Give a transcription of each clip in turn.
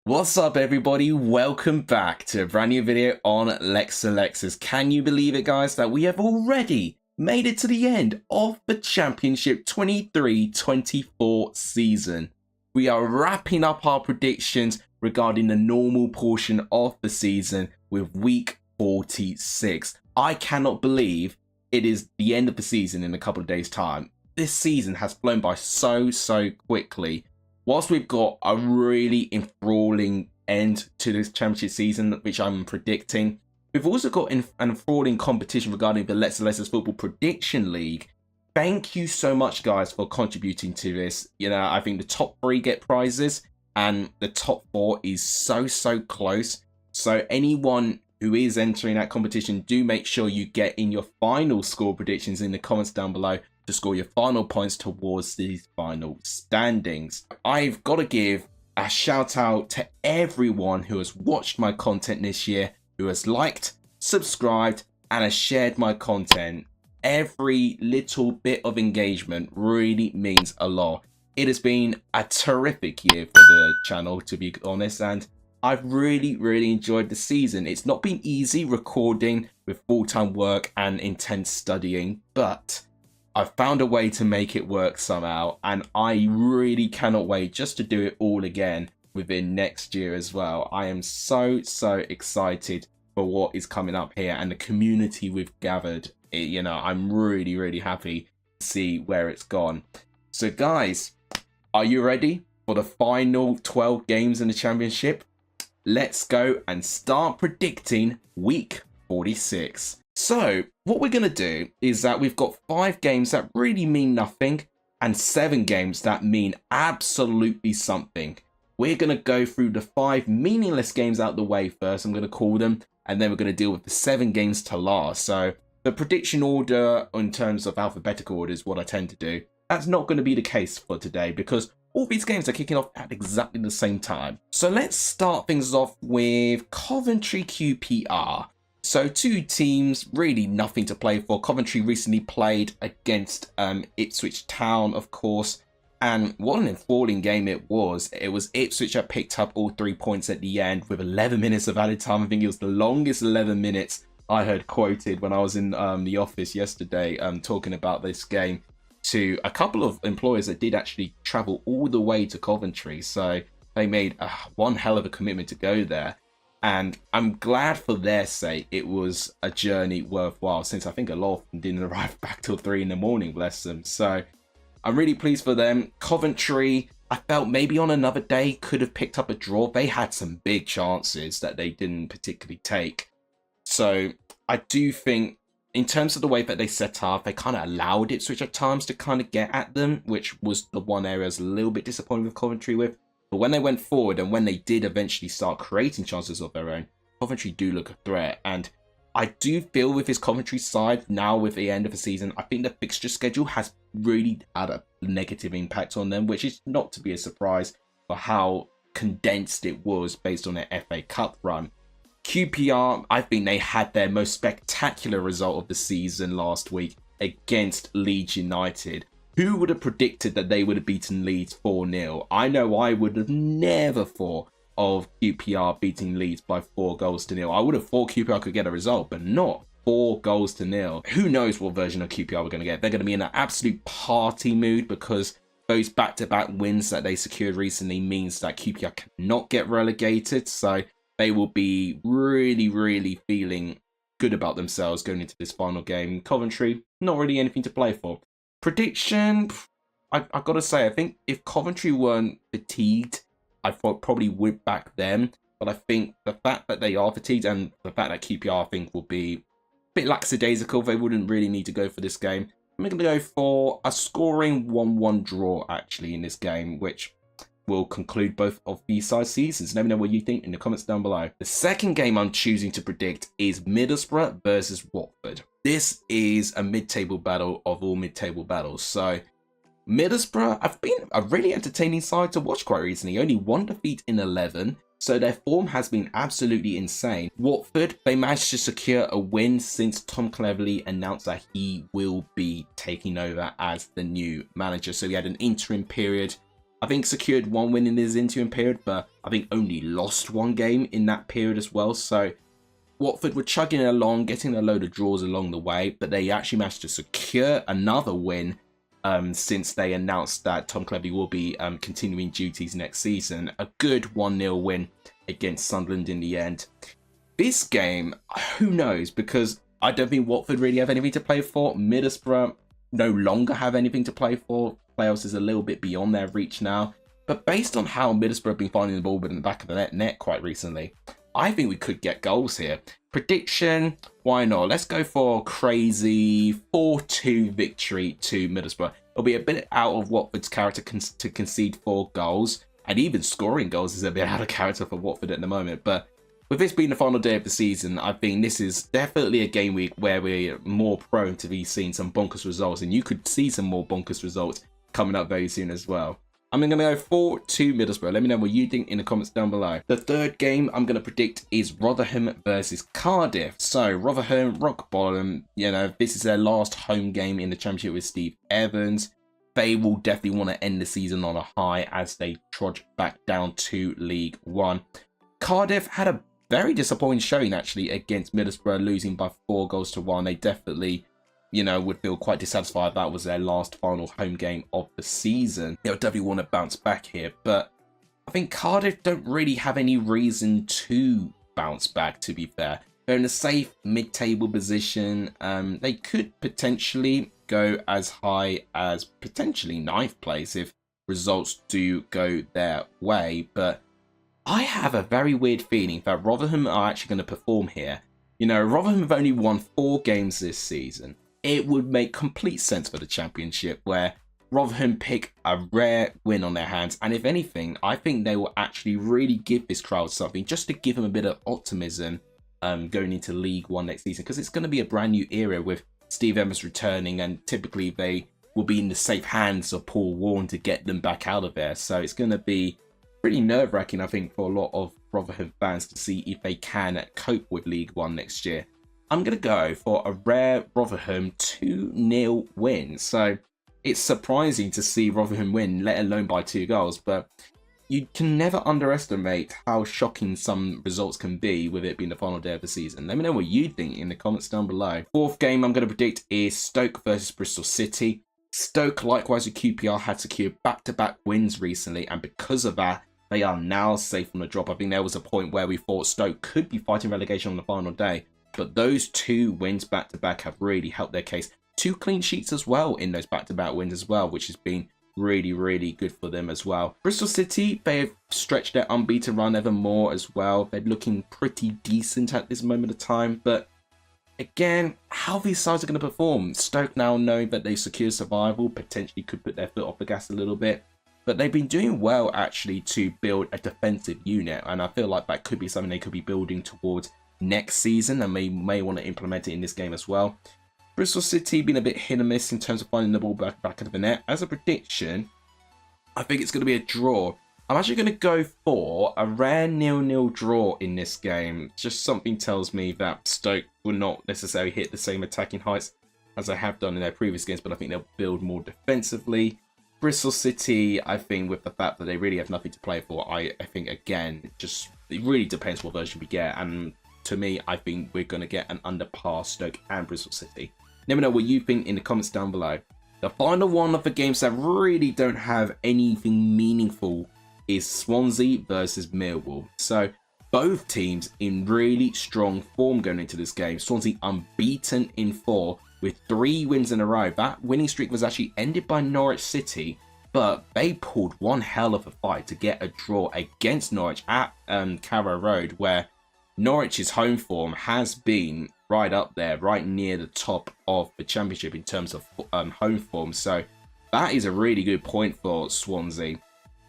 What's up everybody, welcome back to a brand new video on Leicester Lexus. Can you believe it guys that we have already made it to the end of the Championship 23-24 season. We are wrapping up our predictions regarding the normal portion of the season with week 46. I cannot believe it is the end of the season in a couple of days time. This season has flown by so quickly. Whilst we've got a really enthralling end to this championship season, which I'm predicting, we've also got an enthralling competition regarding the Leicester Football Prediction League. Thank you so much, guys, for contributing to this. You know, I think the top 3 get prizes, and the top 4 is so close. So anyone who is entering that competition, do make sure you get in your final score predictions in the comments down below to score your final points towards these final standings. I've got to give a shout out to everyone who has watched my content this year, who has liked, subscribed, and has shared my content. Every little bit of engagement really means a lot. It has been a terrific year for the channel, to be honest, and I've really enjoyed the season. It's not been easy recording with full-time work and intense studying, but I've found a way to make it work somehow, and I really cannot wait just to do it all again within next year as well. I am so excited for what is coming up here and the community we've gathered. You know, I'm really happy to see where it's gone. So guys, are you ready for the final 12 games in the championship? Let's go and start predicting week 46. So what we're going to do is that we've got 5 games that really mean nothing and 7 games that mean absolutely something. We're going to go through the 5 meaningless games out the way first, I'm going to call them, and then we're going to deal with the 7 games to last. So the prediction order in terms of alphabetical order is what I tend to do. That's not going to be the case for today because all these games are kicking off at exactly the same time. So let's start things off with Coventry QPR. So 2 teams, really nothing to play for. Coventry recently played against Ipswich Town, of course. And what an enthralling game it was. It was Ipswich that picked up all 3 points at the end with 11 minutes of added time. I think it was the longest 11 minutes I heard quoted when I was in the office yesterday talking about this game to a couple of employers that did actually travel all the way to Coventry. So they made one hell of a commitment to go there. And I'm glad for their sake it was a journey worthwhile, since I think a lot of them didn't arrive back till 3 in the morning, bless them. So I'm really pleased for them. Coventry, I felt maybe on another day could have picked up a draw. They had some big chances that they didn't particularly take. So I do think in terms of the way that they set up, they kind of allowed Ipswich at times to kind of get at them, which was the one area I was a little bit disappointed with Coventry with. But when they went forward and when they did eventually start creating chances of their own, Coventry do look a threat. And I do feel with this Coventry side, now with the end of the season, I think the fixture schedule has really had a negative impact on them, which is not to be a surprise for how condensed it was based on their FA Cup run. QPR, I think they had their most spectacular result of the season last week against Leeds United. Who would have predicted that they would have beaten Leeds 4-0? I know I would have never thought of QPR beating Leeds by 4-0. I would have thought QPR could get a result, but not 4-0. Who knows what version of QPR we're going to get? They're going to be in an absolute party mood because those back-to-back wins that they secured recently means that QPR cannot get relegated. So they will be really feeling good about themselves going into this final game. Coventry, not really anything to play for. Prediction, I've got to say, I think if Coventry weren't fatigued, I probably would back them. But I think the fact that they are fatigued and the fact that QPR, I think, will be a bit lackadaisical, they wouldn't really need to go for this game. I'm going to go for a scoring 1-1 draw, actually, in this game, which will conclude both of these side seasons. Let me know what you think in the comments down below. The second game I'm choosing to predict is Middlesbrough versus Watford. This is a mid-table battle of all mid-table battles. So Middlesbrough have been a really entertaining side to watch quite recently. Only 1 defeat in 11. So their form has been absolutely insane. Watford, they managed to secure a win since Tom Cleverley announced that he will be taking over as the new manager. So we had an interim period I think secured 1 win in his interim period, but I think only lost 1 game in that period as well. So Watford were chugging along, getting a load of draws along the way, but they actually managed to secure another win since they announced that Tom Cleverley will be continuing duties next season. A good 1-0 win against Sunderland in the end. This game, who knows, because I don't think Watford really have anything to play for. Middlesbrough no longer have anything to play for. Playoffs is a little bit beyond their reach now. But based on how Middlesbrough have been finding the ball in the back of the net quite recently, I think we could get goals here. Prediction, why not? Let's go for a crazy 4-2 victory to Middlesbrough. It'll be a bit out of Watford's character to concede 4 goals. And even scoring goals is a bit out of character for Watford at the moment. But with this being the final day of the season, I think this is definitely a game week where we're more prone to be seeing some bonkers results. And you could see some more bonkers results coming up very soon as well. I'm going to go 4-2 Middlesbrough. Let me know what you think in the comments down below. The third game I'm going to predict is Rotherham versus Cardiff. So Rotherham, rock bottom. You know, this is their last home game in the Championship with Steve Evans. They will definitely want to end the season on a high as they trudge back down to League One. Cardiff had a very disappointing showing actually against Middlesbrough, losing by 4-1. They definitely, you know, would feel quite dissatisfied if that was their last final home game of the season. They'll definitely want to bounce back here, but I think Cardiff don't really have any reason to bounce back, to be fair. They're in a safe mid-table position. They could potentially go as high as potentially 9th place if results do go their way, but I have a very weird feeling that Rotherham are actually going to perform here. You know, Rotherham have only won 4 games this season. It would make complete sense for the Championship where Rotherham pick a rare win on their hands. And if anything, I think they will actually really give this crowd something just to give them a bit of optimism going into League One next season. Because it's going to be a brand new era with Steve Evans returning, and typically they will be in the safe hands of Paul Warne to get them back out of there. So it's going to be pretty nerve-wracking, I think, for a lot of Rotherham fans to see if they can cope with League One next year. I'm going to go for a rare Rotherham 2-0 win. So it's surprising to see Rotherham win, let alone by 2 goals. But you can never underestimate how shocking some results can be with it being the final day of the season. Let me know what you think in the comments down below. Fourth game I'm going to predict is Stoke versus Bristol City. Stoke, likewise with QPR, had secured back-to-back wins recently. And because of that, they are now safe from the drop. I think there was a point where we thought Stoke could be fighting relegation on the final day. But those 2 wins back-to-back have really helped their case. 2 clean sheets as well in those back-to-back wins as well, which has been really, really good for them as well. Bristol City, they have stretched their unbeaten run ever more as well. They're looking pretty decent at this moment of time. But again, how these sides are going to perform. Stoke now knowing that they secure survival, potentially could put their foot off the gas a little bit. But they've been doing well actually to build a defensive unit. And I feel like that could be something they could be building towards next season, and may want to implement it in this game as well. Bristol City been a bit hit and miss in terms of finding the ball back of the net. As a prediction, I think it's going to be a draw. I'm actually going to go for a rare 0-0 draw in this game. Just something tells me that Stoke will not necessarily hit the same attacking heights as they have done in their previous games, but I think they'll build more defensively. Bristol City, I think with the fact that they really have nothing to play for, I think again, just it really depends what version we get. And to me, I think we're going to get an under par Stoke and Bristol City. Let me know what you think in the comments down below. The final one of the games that really don't have anything meaningful is Swansea versus Millwall. So both teams in really strong form going into this game. Swansea unbeaten in 4 with 3 wins in a row. That winning streak was actually ended by Norwich City, but they pulled one hell of a fight to get a draw against Norwich at Carrow Road, where Norwich's home form has been right up there, right near the top of the Championship in terms of home form. So that is a really good point for Swansea.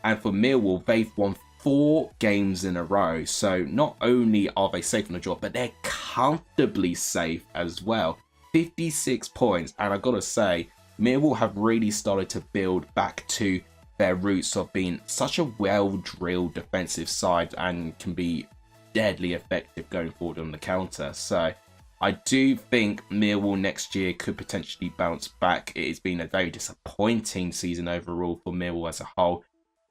And for Millwall, they've won 4 games in a row. So not only are they safe on the draw, but they're comfortably safe as well. 56 points. And I've got to say, Millwall have really started to build back to their roots of being such a well-drilled defensive side and can be deadly effective going forward on the counter. So I do think Millwall next year could potentially bounce back. It has been a very disappointing season overall for Millwall as a whole.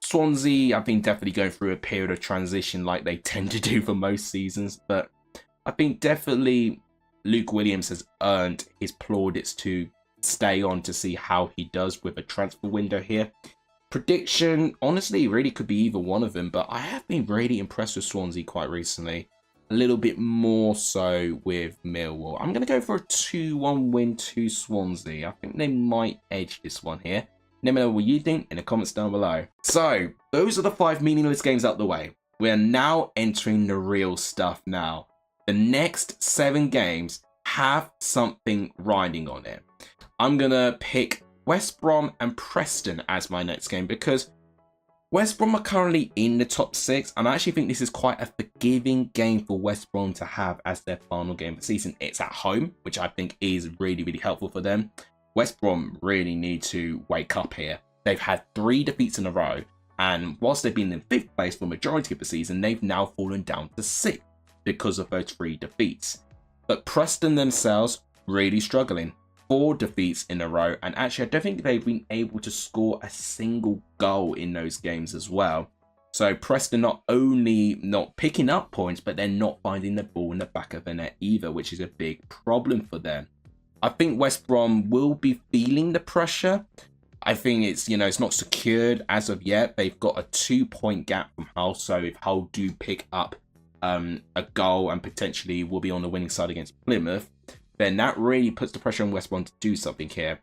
Swansea, I think, definitely going through a period of transition like they tend to do for most seasons. But I think definitely Luke Williams has earned his plaudits to stay on to see how he does with a transfer window here. Prediction, honestly, really could be either one of them, but I have been really impressed with Swansea quite recently. A little bit more so with Millwall. I'm going to go for a 2-1 win to Swansea. I think they might edge this one here. Let me know what you think in the comments down below. So, those are the 5 meaningless games out the way. We are now entering the real stuff now. The next 7 games have something riding on it. I'm going to pick West Brom and Preston as my next game because West Brom are currently in the top 6, and I actually think this is quite a forgiving game for West Brom to have as their final game of the season. It's at home, which I think is really, really helpful for them. West Brom really need to wake up here. They've had 3 defeats in a row, and whilst they've been in 5th place for the majority of the season, they've now fallen down to 6th because of those 3 defeats. But Preston themselves really struggling. 4 defeats in a row, and actually I don't think they've been able to score a single goal in those games as well. So Preston not only not picking up points, but they're not finding the ball in the back of the net either, which is a big problem for them. I think West Brom will be feeling the pressure. I think it's, it's not secured as of yet. They've got a 2-point gap from Hull, so if Hull do pick up a goal and potentially will be on the winning side against Plymouth, then that really puts the pressure on West Brom to do something here.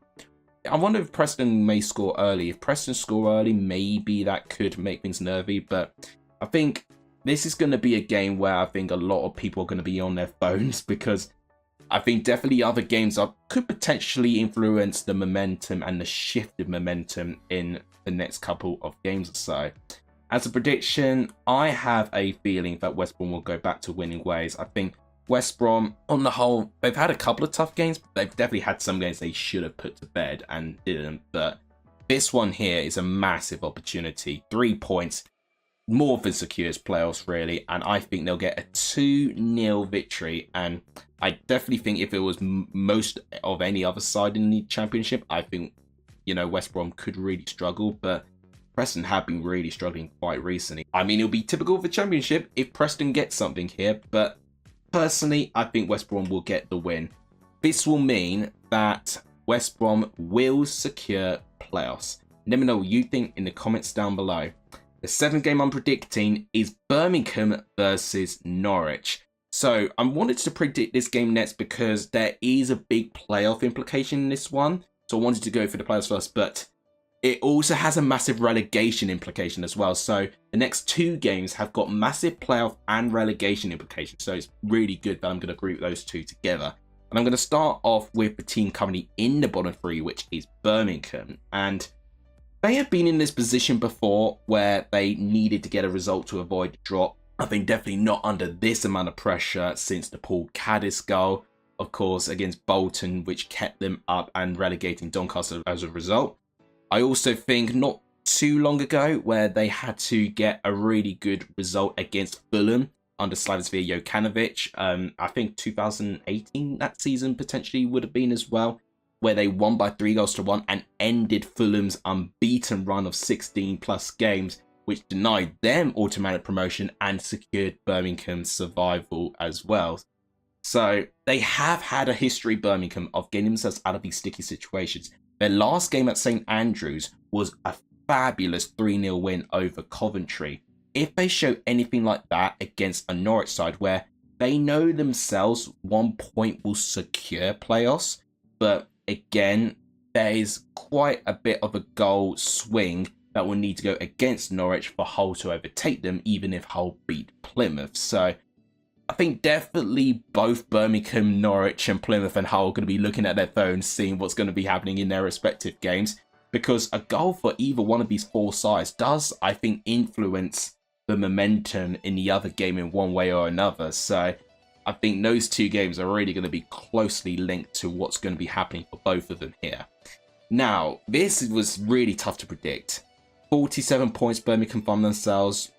I wonder if Preston may score early. If Preston score early, maybe that could make things nervy. But I think this is going to be a game where I think a lot of people are going to be on their phones because I think definitely other games could potentially influence the momentum and the shift of momentum in the next couple of games or so. As a prediction, I have a feeling that West Brom will go back to winning ways. I think West Brom, on the whole, they've had a couple of tough games, but they've definitely had some games they should have put to bed and didn't. But this one here is a massive opportunity. 3 points, more than secures playoffs, really. And I think they'll get a 2-0 victory. And I definitely think if it was most of any other side in the championship, I think, West Brom could really struggle. But Preston have been really struggling quite recently. I mean, it'll be typical of the championship if Preston gets something here, but personally, I think West Brom will get the win. This will mean that West Brom will secure playoffs. Let me know what you think in the comments down below. The 7th game I'm predicting is Birmingham versus Norwich. So I wanted to predict this game next because there is a big playoff implication in this one. So I wanted to go for the playoffs first, but it also has a massive relegation implication as well. So the next 2 games have got massive playoff and relegation implications. So it's really good that I'm going to group those 2 together. And I'm going to start off with the team currently in the bottom 3, which is Birmingham. And they have been in this position before where they needed to get a result to avoid the drop. I think definitely not under this amount of pressure since the Paul Caddis goal, of course, against Bolton, which kept them up and relegating Doncaster as a result. I also think not too long ago where they had to get a really good result against Fulham under Slavomir Jokanovic. I think 2018 that season potentially would have been as well, where they won by 3-1 and ended Fulham's unbeaten run of 16 plus games, which denied them automatic promotion and secured Birmingham's survival as well. So they have had a history, Birmingham, of getting themselves out of these sticky situations. Their last game at St Andrews was a fabulous 3-0 win over Coventry. If they show anything like that against a Norwich side where they know themselves 1 point will secure playoffs, but again, there is quite a bit of a goal swing that will need to go against Norwich for Hull to overtake them, even if Hull beat Plymouth. So I think definitely both Birmingham, Norwich and Plymouth and Hull are going to be looking at their phones, seeing what's going to be happening in their respective games, because a goal for either one of these 4 sides does, I think, influence the momentum in the other game in one way or another. So I think those 2 games are really going to be closely linked to what's going to be happening for both of them here. Now, this was really tough to predict. 47 points Birmingham found themselves.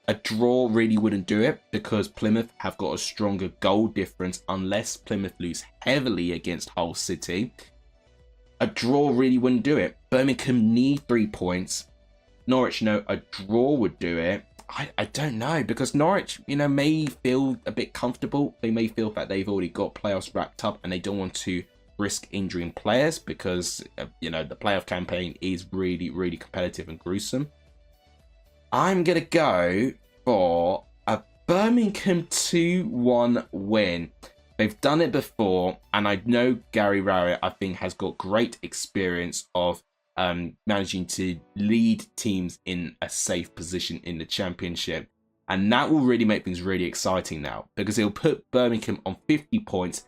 A draw really wouldn't do it because Plymouth have got a stronger goal difference unless Plymouth lose heavily against Hull City. A draw really wouldn't do it. Birmingham need 3 points. Norwich, a draw would do it. I don't know, because Norwich, may feel a bit comfortable. They may feel that they've already got playoffs wrapped up and they don't want to risk injuring players because, the playoff campaign is really, really competitive and gruesome. I'm going to go for a Birmingham 2-1 win. They've done it before, and I know Gary Rowett, I think, has got great experience of managing to lead teams in a safe position in the Championship. And that will really make things really exciting now, because it'll put Birmingham on 50 points.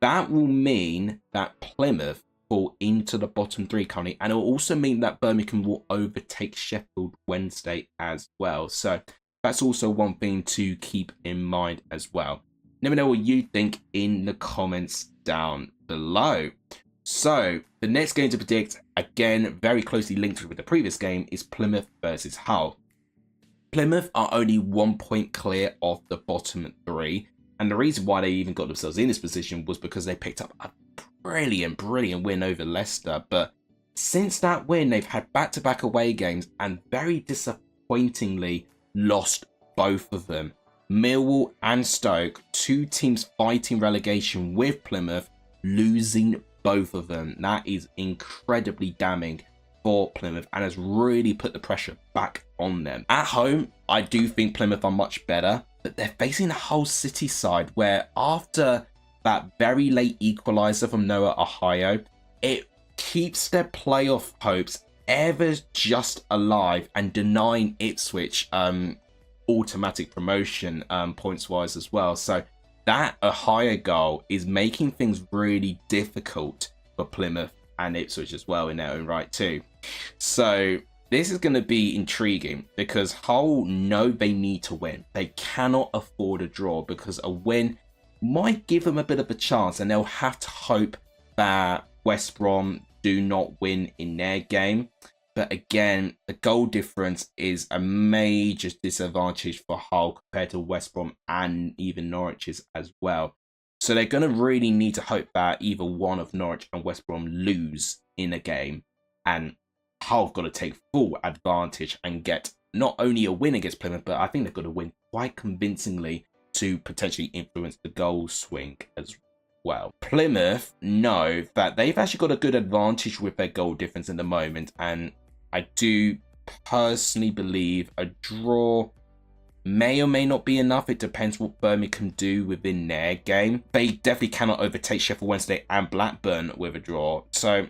That will mean that Plymouth fall into the bottom 3 currently, and it will also mean that Birmingham will overtake Sheffield Wednesday as well. So that's also one thing to keep in mind as well. Let me know what you think in the comments down below. So the next game to predict, again, very closely linked with the previous game, is Plymouth versus Hull. Plymouth are only 1 point clear of the bottom 3. And the reason why they even got themselves in this position was because they picked up a brilliant win over Leicester. But since that win, they've had back-to-back away games and very disappointingly lost both of them. Millwall and Stoke, 2 teams fighting relegation with Plymouth, losing both of them. That is incredibly damning for Plymouth and has really put the pressure back on them. At home, I do think Plymouth are much better, but they're facing the Hull City side where after that very late equaliser from Noah Ohio, it keeps their playoff hopes ever just alive and denying Ipswich automatic promotion points wise as well. So that Ohio goal is making things really difficult for Plymouth and Ipswich as well in their own right too. So this is going to be intriguing because Hull know they need to win. They cannot afford a draw because a win might give them a bit of a chance, and they'll have to hope that West Brom do not win in their game. But again, the goal difference is a major disadvantage for Hull compared to West Brom and even Norwich's as well. So they're going to really need to hope that either one of Norwich and West Brom lose in a game, and Hull have got to take full advantage and get not only a win against Plymouth, but I think they've got to win quite convincingly to potentially influence the goal swing as well. Plymouth know that they've actually got a good advantage with their goal difference in the moment, and I do personally believe a draw may or may not be enough. It depends what Birmingham do within their game. They definitely cannot overtake Sheffield Wednesday and Blackburn with a draw. So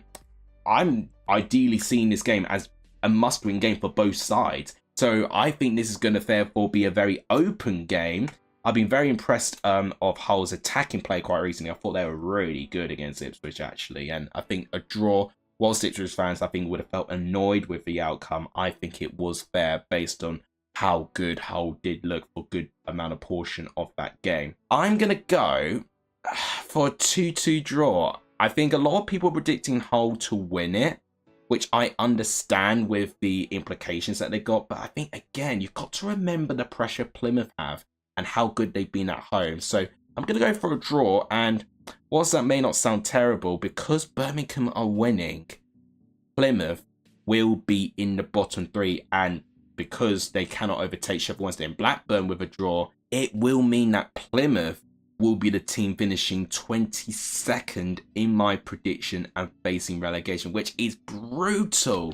I'm ideally seeing this game as a must-win game for both sides. So I think this is going to therefore be a very open game. I've been very impressed of Hull's attacking play quite recently. I thought they were really good against Ipswich actually. And I think a draw, whilst Ipswich fans I think would have felt annoyed with the outcome, I think it was fair based on how good Hull did look for a good amount of portion of that game. I'm going to go for a 2-2 draw. I think a lot of people are predicting Hull to win it, which I understand with the implications that they got. But I think, again, you've got to remember the pressure Plymouth have and how good they've been at home. So I'm going to go for a draw. And whilst that may not sound terrible, because Birmingham are winning, Plymouth will be in the bottom 3. And because they cannot overtake Sheffield Wednesday and Blackburn with a draw, it will mean that Plymouth will be the team finishing 22nd in my prediction and facing relegation, which is brutal,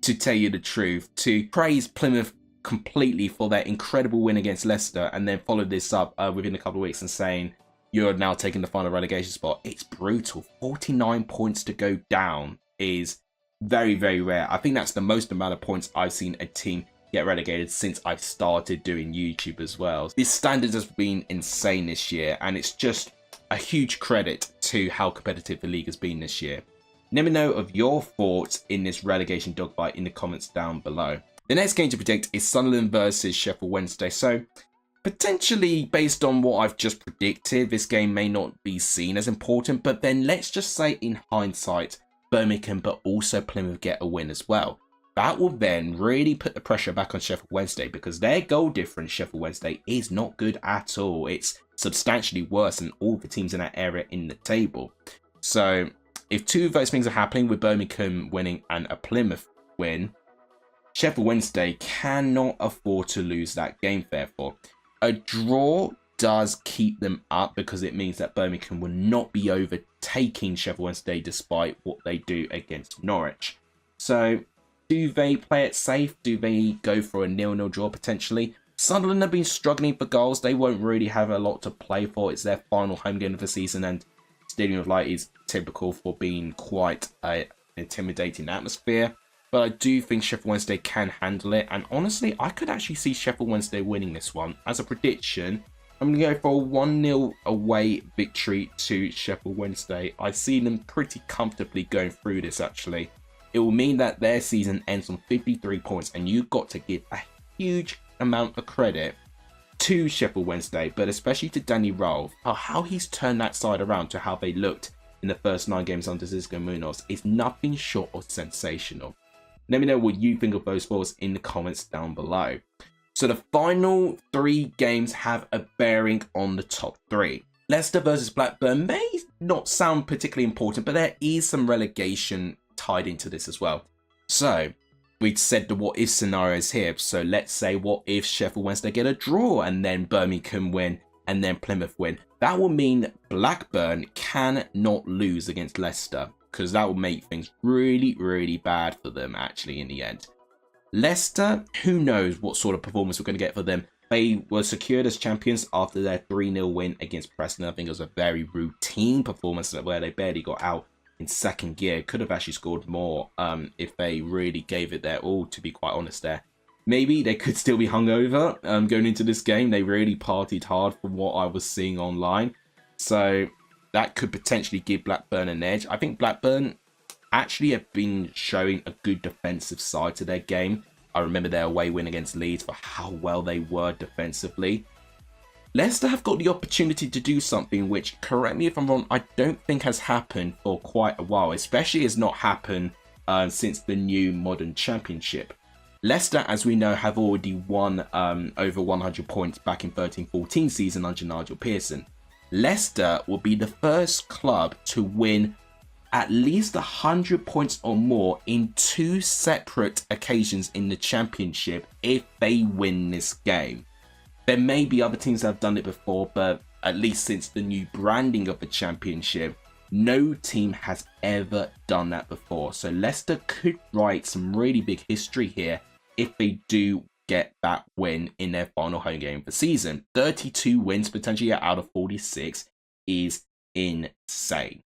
to tell you the truth. To praise Plymouth completely for their incredible win against Leicester and then follow this up within a couple of weeks and saying you're now taking the final relegation spot, it's brutal. 49 points to go down is very, very rare. I think that's the most amount of points I've seen a team get relegated since I've started doing YouTube as well. This standard has been insane this year, and it's just a huge credit to how competitive the league has been this year. Let me know of your thoughts in this relegation dogfight in the comments down below. The next game to predict is Sunderland versus Sheffield Wednesday. So potentially, based on what I've just predicted, this game may not be seen as important, but then let's just say in hindsight, Birmingham but also Plymouth get a win as well. That will then really put the pressure back on Sheffield Wednesday because their goal difference, Sheffield Wednesday, is not good at all. It's substantially worse than all the teams in that area in the table. So if two of those things are happening with Birmingham winning and a Plymouth win, Sheffield Wednesday cannot afford to lose that game, therefore. A draw does keep them up because it means that Birmingham will not be overtaking Sheffield Wednesday despite what they do against Norwich. So, do they play it safe? Do they go for a 0-0 draw potentially? Sunderland have been struggling for goals. They won't really have a lot to play for. It's their final home game of the season, and Stadium of Light is typical for being quite an intimidating atmosphere. But I do think Sheffield Wednesday can handle it. And honestly, I could actually see Sheffield Wednesday winning this one. As a prediction, I'm going to go for a 1-0 away victory to Sheffield Wednesday. I see them pretty comfortably going through this, actually. It will mean that their season ends on 53 points. And you've got to give a huge amount of credit to Sheffield Wednesday, but especially to Danny Rolfe. How he's turned that side around to how they looked in the first 9 games under Xisco Munoz is nothing short of sensational. Let me know what you think of those scores in the comments down below. So the final 3 games have a bearing on the top 3. Leicester versus Blackburn may not sound particularly important, but there is some relegation tied into this as well. So we'd said the what if scenarios here. So let's say what if Sheffield Wednesday get a draw and then Birmingham win and then Plymouth win. That will mean Blackburn cannot lose against Leicester, because that will make things really, really bad for them actually in the end. Leicester, who knows what sort of performance we're going to get for them. They were secured as champions after their 3-0 win against Preston. I think it was a very routine performance where they barely got out in second gear. Could have actually scored more if they really gave it their all, to be quite honest there. Maybe they could still be hungover going into this game. They really partied hard from what I was seeing online. So that could potentially give Blackburn an edge. I think Blackburn actually have been showing a good defensive side to their game. I remember their away win against Leeds for how well they were defensively. Leicester have got the opportunity to do something which, correct me if I'm wrong, I don't think has happened for quite a while. Especially has not happened since the new modern championship. Leicester, as we know, have already won over 100 points back in 13-14 season under Nigel Pearson. Leicester will be the first club to win at least 100 points or more in 2 separate occasions in the championship if they win this game. There may be other teams that have done it before, but at least since the new branding of the championship, no team has ever done that before. So Leicester could write some really big history here if they do get that win in their final home game of the season. 32 wins potentially out of 46 is insane.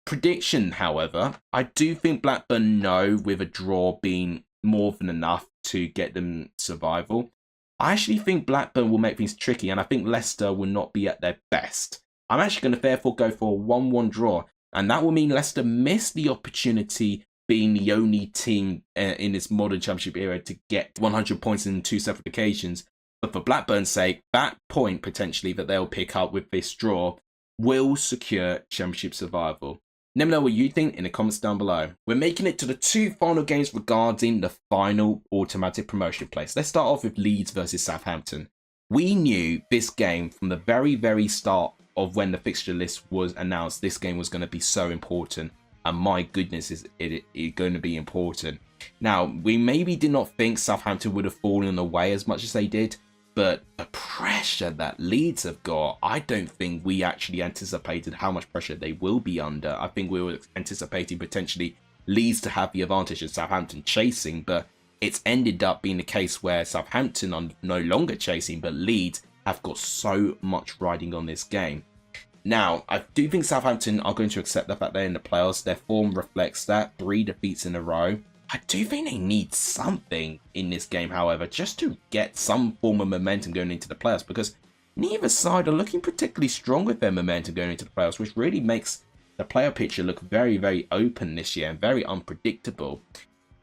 Prediction, however, I do think Blackburn know with a draw being more than enough to get them survival. I actually think Blackburn will make things tricky, and I think Leicester will not be at their best. I'm actually going to therefore go for a 1-1 draw, and that will mean Leicester miss the opportunity being the only team in this modern championship era to get 100 points in 2 separate occasions. But for Blackburn's sake, that point potentially that they'll pick up with this draw will secure championship survival. Let me know what you think in the comments down below. We're making it to the 2 final games regarding the final automatic promotion place. Let's start off with Leeds versus Southampton. We knew this game from the very, very start of when the fixture list was announced. This game was going to be so important. And my goodness, is it going to be important. Now, we maybe did not think Southampton would have fallen away as much as they did. But the pressure that Leeds have got, I don't think we actually anticipated how much pressure they will be under. I think we were anticipating potentially Leeds to have the advantage of Southampton chasing. But it's ended up being the case where Southampton are no longer chasing, but Leeds have got so much riding on this game. Now, I do think Southampton are going to accept the fact they're in the playoffs. Their form reflects that. 3 defeats in a row. I do think they need something in this game, however, just to get some form of momentum going into the playoffs, because neither side are looking particularly strong with their momentum going into the playoffs, which really makes the player picture look very, very open this year and very unpredictable.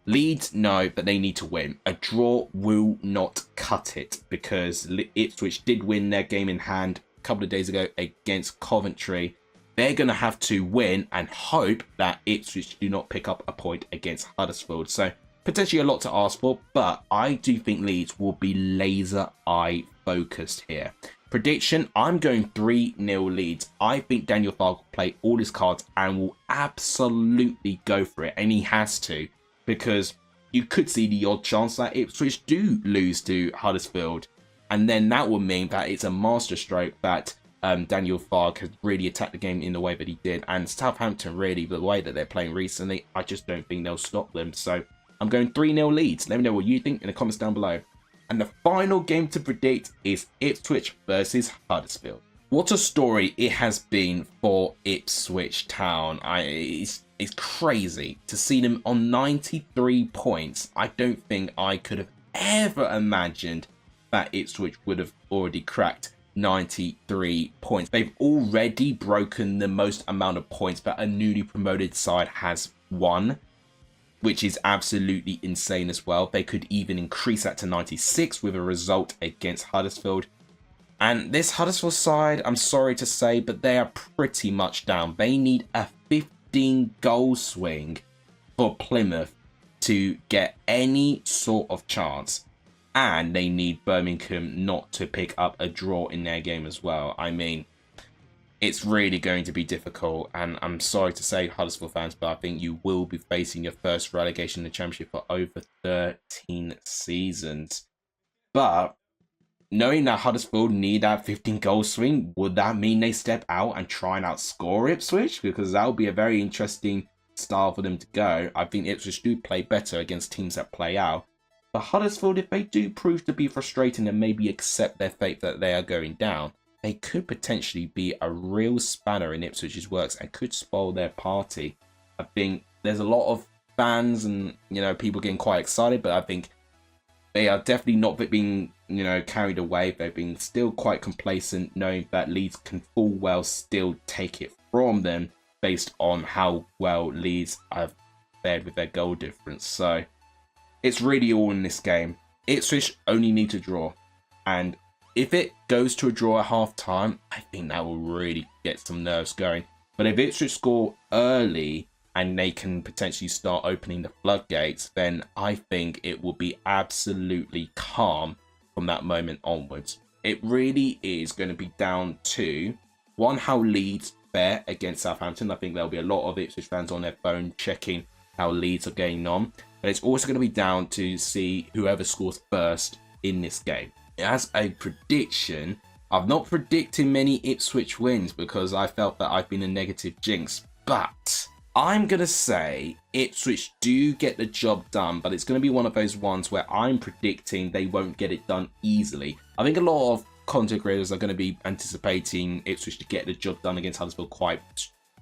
Leeds know that they need to win. A draw will not cut it, because Ipswich did win their game in hand a couple of days ago against Coventry. They're going to have to win and hope that Ipswich do not pick up a point against Huddersfield. So potentially a lot to ask for, but I do think Leeds will be laser eye focused here. Prediction, I'm going 3-0 Leeds. I think Daniel Farke will play all his cards and will absolutely go for it. And he has to, because you could see the odd chance that Ipswich do lose to Huddersfield. And then that would mean that it's a masterstroke that Daniel Farke has really attacked the game in the way that he did. And Southampton, really, the way that they're playing recently, I just don't think they'll stop them. So I'm going 3-0 Leeds. Let me know what you think in the comments down below. And the final game to predict is Ipswich versus Huddersfield. What a story it has been for Ipswich Town. It's crazy to see them on 93 points. I don't think I could have ever imagined that Ipswich would have already cracked 93 points. They've already broken the most amount of points that a newly promoted side has won, which is absolutely insane as well. They could even increase that to 96 with a result against Huddersfield. And this Huddersfield side, I'm sorry to say, but they are pretty much down. They need a 15-goal swing for Plymouth to get any sort of chance. And they need Birmingham not to pick up a draw in their game as well. I mean, it's really going to be difficult. And I'm sorry to say, Huddersfield fans, but I think you will be facing your first relegation in the Championship for over 13 seasons. But knowing that Huddersfield need that 15-goal swing, would that mean they step out and try and outscore Ipswich? Because that would be a very interesting style for them to go. I think Ipswich do play better against teams that play out. But Huddersfield, if they do prove to be frustrating and maybe accept their fate that they are going down, they could potentially be a real spanner in Ipswich's works and could spoil their party. I think there's a lot of fans and, people getting quite excited, but I think they are definitely not being, carried away. They've been still quite complacent, knowing that Leeds can full well still take it from them based on how well Leeds have fared with their goal difference. So it's really all in this game. Ipswich only need to draw. And if it goes to a draw at half time, I think that will really get some nerves going. But if Ipswich score early and they can potentially start opening the floodgates, then I think it will be absolutely calm from that moment onwards. It really is going to be down to, one, how Leeds fare against Southampton. I think there'll be a lot of Ipswich fans on their phone checking how Leeds are getting on. But it's also going to be down to see whoever scores first in this game. As a prediction, I've not predicted many Ipswich wins because I felt that I've been a negative jinx. But I'm going to say Ipswich do get the job done, but it's going to be one of those ones where I'm predicting they won't get it done easily. I think a lot of content creators are going to be anticipating Ipswich to get the job done against Huddersfield quite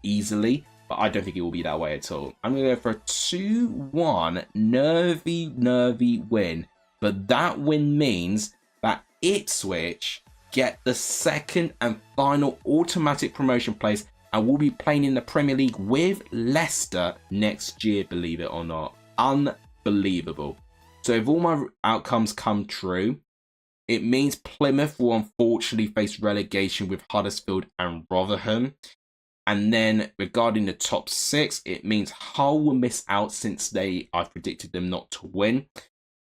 easily, but I don't think it will be that way at all. I'm going to go for a 2-1 nervy win, but that win means that Ipswich get the second and final automatic promotion place and will be playing in the Premier League with Leicester next year, believe it or not. Unbelievable. So if all my outcomes come true, it means Plymouth will unfortunately face relegation with Huddersfield and Rotherham. And then regarding the top 6, it means Hull will miss out since I've predicted them not to win.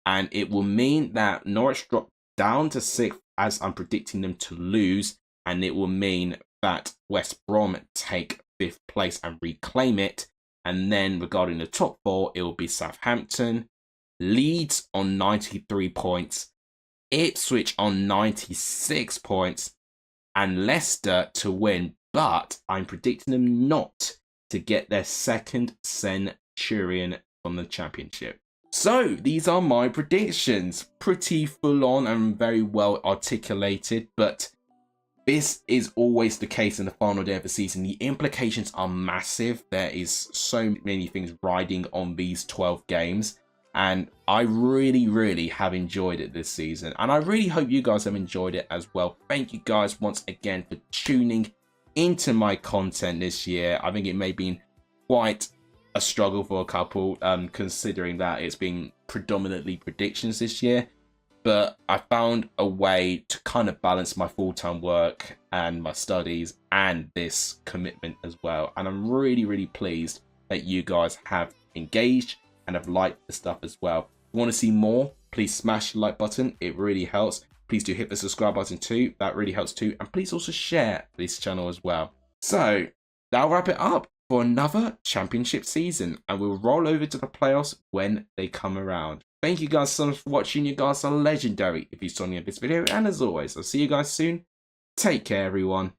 And it will mean that Norwich drop down to 6th as I'm predicting them to lose. And it will mean that West Brom take 5th place and reclaim it. And then regarding the top 4, it will be Southampton, Leeds on 93 points, Ipswich on 96 points, and Leicester to win. But I'm predicting them not to get their second centurion from the Championship. So these are my predictions. Pretty full on and very well articulated, but this is always the case in the final day of the season. The implications are massive. There is so many things riding on these 12 games. And I really have enjoyed it this season. And I really hope you guys have enjoyed it as well. Thank you guys once again for tuning into my content this year. I think it may have been quite a struggle for a couple, considering that it's been predominantly predictions this year. But I found a way to kind of balance my full-time work and my studies and this commitment as well. And I'm really pleased that you guys have engaged and have liked the stuff as well. If you want to see more, please smash the like button. It really helps. Please do hit the subscribe button too. That really helps too. And please also share this channel as well. So that'll wrap it up. for another championship season, and we'll roll over to the playoffs when they come around. Thank you guys so much for watching. You guys are legendary if you saw any of this video, and as always, I'll see you guys soon. Take care, everyone.